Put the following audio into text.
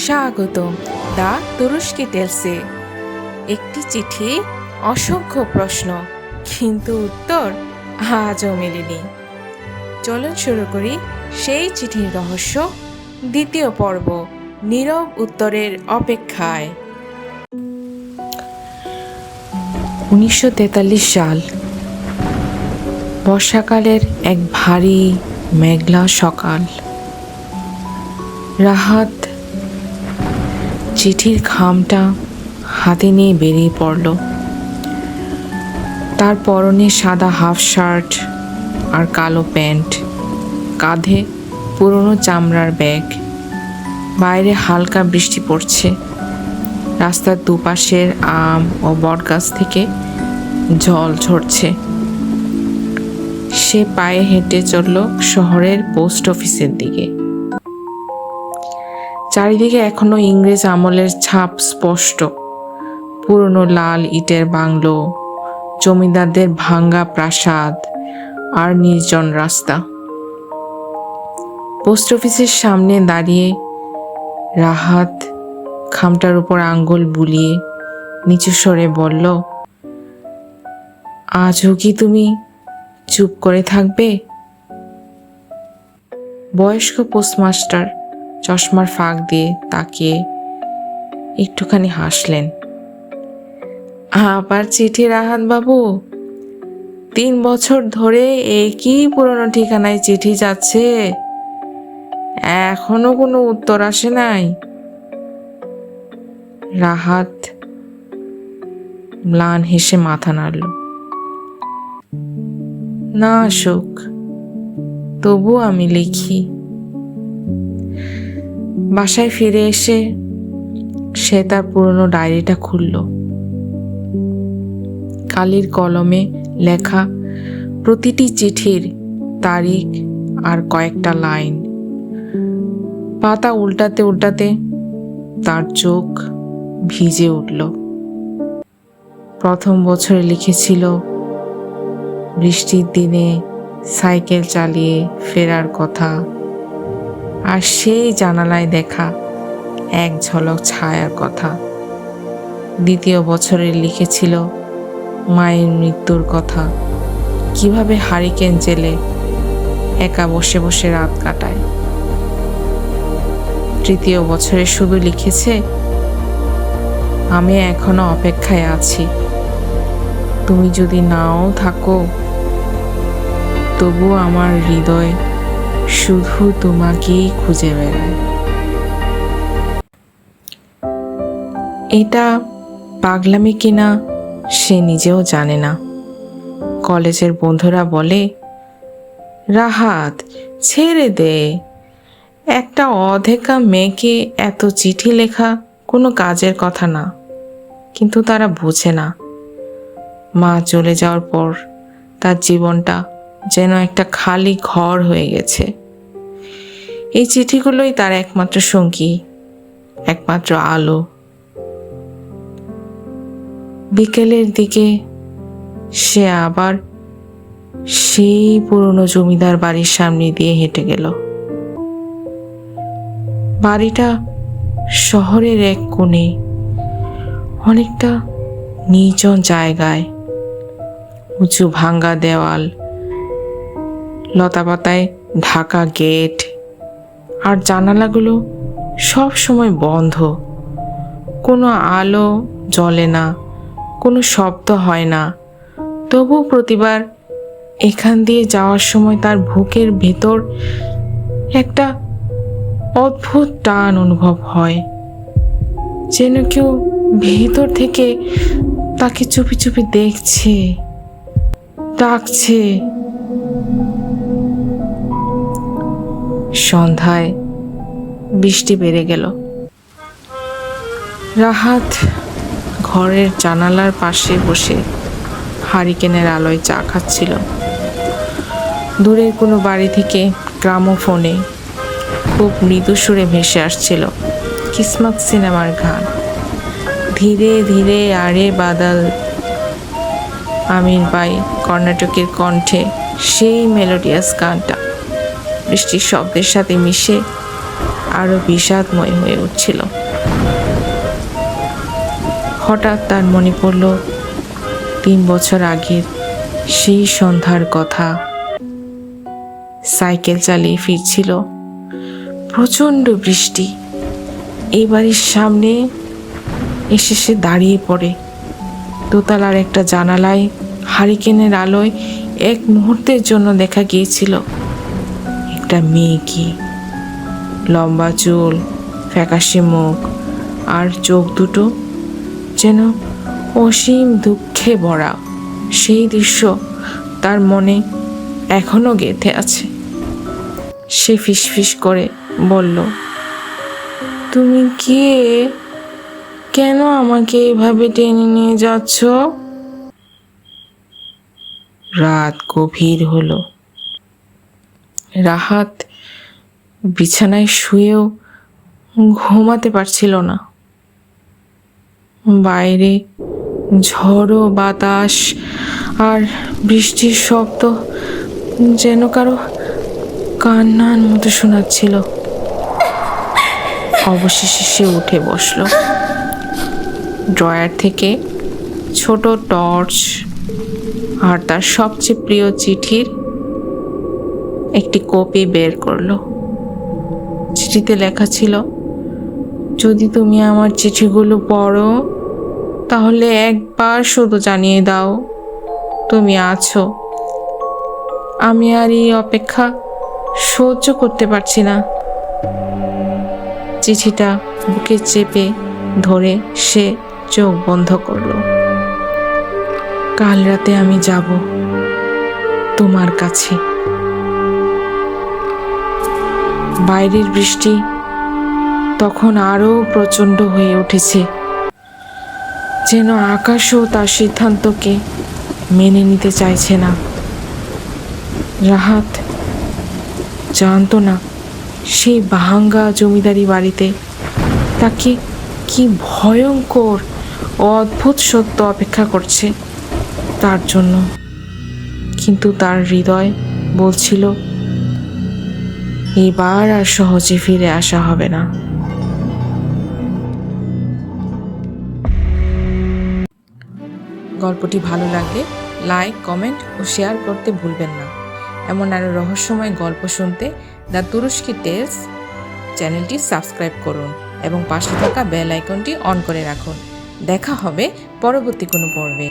স্বাগতম দ্য তুরস্কি টেলসে। একটি চিঠি, অসংখ্য প্রশ্ন, কিন্তু উত্তর আজও মেলেনি। চলুন শুরু করি সেই চিঠির রহস্য, দ্বিতীয় পর্ব, নীরব উত্তরের অপেক্ষায়। 1943 সাল, বর্ষাকালের এক ভারী মেঘলা সকাল। রাহাত চিঠির খামটা হাতে নিয়ে বেরিয়ে পড়ল। তার পরনে সাদা হাফ শার্ট আর কালো প্যান্ট, কাঁধে পুরনো চামড়ার ব্যাগ। বাইরে হালকা বৃষ্টি পড়ছে। রাস্তার দুপাশের আম ও বটগাছ থেকে জল ঝরছে। সে পায়ে হেঁটে চলল শহরের পোস্ট অফিসের দিকে। চারিদিকে এখনো ইংরেজ আমলের ছাপ স্পষ্ট। পুরনো লাল ইটের বাংলো, জমিদারদের ভাঙ্গা প্রাসাদ আর নির্জন রাস্তা। পোস্ট অফিসের সামনে দাঁড়িয়ে রাহাত খামটার উপর আঙ্গুল বুলিয়ে নিচু স্বরে বলল, আজও কি তুমি চুপ করে থাকবে? বয়স্ক পোস্টমাস্টার চশমার ফাঁক দিয়ে তাকিয়ে একটুখানি হাসলেন। আবার চিঠি রাহাত বাবু? 3 বছর ধরে একই পুরনো ঠিকানায় চিঠি যাচ্ছে, এখনো কোনো উত্তর আসে নাই? রাহাত ম্লান হেসে মাথা নাড়ল। না আসুক, তবু আমি লিখি। বাসায় ফিরে এসে সে তার পুরনো ডায়েরিটা খুলল। কালির কলমে লেখা প্রতিটি চিঠির তারিখ আর কয়েকটা লাইন। পাতা উল্টাতে উল্টাতে তার চোখ ভিজে উঠল। প্রথম বছরে লিখেছিল বৃষ্টির দিনে সাইকেল চালিয়ে ফেরার কথা, আর সেই জানালায় দেখা এক ঝলক ছায়ার কথা। দ্বিতীয় বছরে লিখেছিল মায়ের মৃত্যুর কথা, কিভাবে হারিকেন জেলে একা বসে বসে রাত কাটায়। তৃতীয় বছরে শুধু লিখেছে, আমি এখনো অপেক্ষায় আছি, তুমি যদি নাও থাকো তবু আমার হৃদয় শুধু তোমাকেই খুঁজে বেড়ায়। এটা পাগলামি কিনা সে নিজেও জানে না। কলেজের বন্ধুরা বলে, রাহাত ছেড়ে দে, একটা অধেকা মেয়েকে এত চিঠি লেখা কোনো কাজের কথা না। কিন্তু তারা বোঝে না, মা চলে যাওয়ার পর তার জীবনটা যেন একটা খালি ঘর হয়ে গেছে। এই চিঠিগুলোই তার একমাত্র সঙ্গী, একমাত্র আলো। বিকেলের দিকে সে আবার সেই পুরনো জমিদার বাড়ির সামনে দিয়ে হেঁটে গেল। বাড়িটা শহরের এক কোণে, অনেকটা নির্জন জায়গায়। উঁচু ভাঙ্গা দেওয়াল, লতাপাতায় ঢাকা গেট, আর জানালাগুলো সব সময় বন্ধ। কোনো আলো জ্বলে না, কোনো শব্দ হয় না। তবু প্রতিবার এখান দিয়ে যাওয়ার সময় তার বুকের ভেতর একটা অদ্ভুত টান অনুভব হয়, যেন কেউ ভেতর থেকে তাকে চুপি চুপি দেখছে, ডাকছে। সন্ধ্যায় বৃষ্টি বেড়ে গেল। রাহাত ঘরের জানালার পাশে বসে হারিকেনের আলোয় চা খাচ্ছিল। দূরের কোনো বাড়ি থেকে গ্রামোফোনে খুব মৃদু সুরে ভেসে আসছিল কিসমত সিনেমার গান। ধীরে ধীরে আরে বাদল, আমির বাই কর্ণাটকের কণ্ঠে সেই মেলোডিয়াস গানটা বৃষ্টির শব্দের সাথে মিশে আরো বিষাদময় হয়ে উঠছিল। হঠাৎ তার মনে পড়ল 3 বছর আগের সেই সন্ধ্যার কথা। সাইকেল চালিয়ে ফিরছিল, প্রচণ্ড বৃষ্টি। এই বাড়ির সামনে এসে সে দাঁড়িয়ে পড়ে। দোতলার একটা জানালায় হারিকেনের আলোয় এক মুহূর্তের জন্য দেখা গিয়েছিল একটা মেয়েকে, লম্বা চুল, ফ্যাকাশে মুখ, আর চোখ দুটো যেন অসীম দুঃখে ভরা। সেই দৃশ্য তার মনে এখনো গেঁথে আছে। সে ফিসফিস করে বলল, তুমি কে? কেন আমাকে এভাবে টেনে নিয়ে যাচ্ছ? রাত গভীর হলো। রাহাত বিছানায় শুয়েও ঘুমাতে পারছিল না। বাইরে ঝড়ো বাতাস আর বৃষ্টির শব্দ যেন কারো কান্নার মতো শোনাচ্ছিল। অবশেষে সে উঠে বসল। ড্রয়ার থেকে ছোট টর্চ আর তার সবচেয়ে প্রিয় চিঠির একটি কপি বের করলো। চিঠিতে লেখা ছিল, যদি তুমি আমার চিঠিগুলো পড়ো তাহলে একবার শুধু জানিয়ে দাও তুমি আছো। আমি আর এই অপেক্ষা সহ্য করতে পারছি না। চিঠিটা বুকে চেপে ধরে সে চোখ বন্ধ করলো। কাল রাতে আমি যাব তোমার কাছে। বাইরের বৃষ্টি তখন আরো প্রচণ্ড হয়ে উঠেছে, যেন আকাশও তার সিদ্ধান্তকে মেনে নিতে চাইছে না। রাহাত জানতো না সেই ভাঙ্গা জমিদারি বাড়িতে তাকে কি ভয়ঙ্কর ও অদ্ভুত সত্য অপেক্ষা করছে তার জন্য। কিন্তু তার হৃদয় বলছিল, এবার আর সহজে ফিরে আসা হবে না। গল্পটি ভালো লাগলে লাইক, কমেন্ট ও শেয়ার করতে ভুলবেন না। এমন আরও রহস্যময় গল্প শুনতে দ্য তুরস্কি টেলস চ্যানেলটি সাবস্ক্রাইব করুন এবং পাশে থাকা বেল আইকনটি অন করে রাখুন। দেখা হবে পরবর্তী কোনো পর্বে।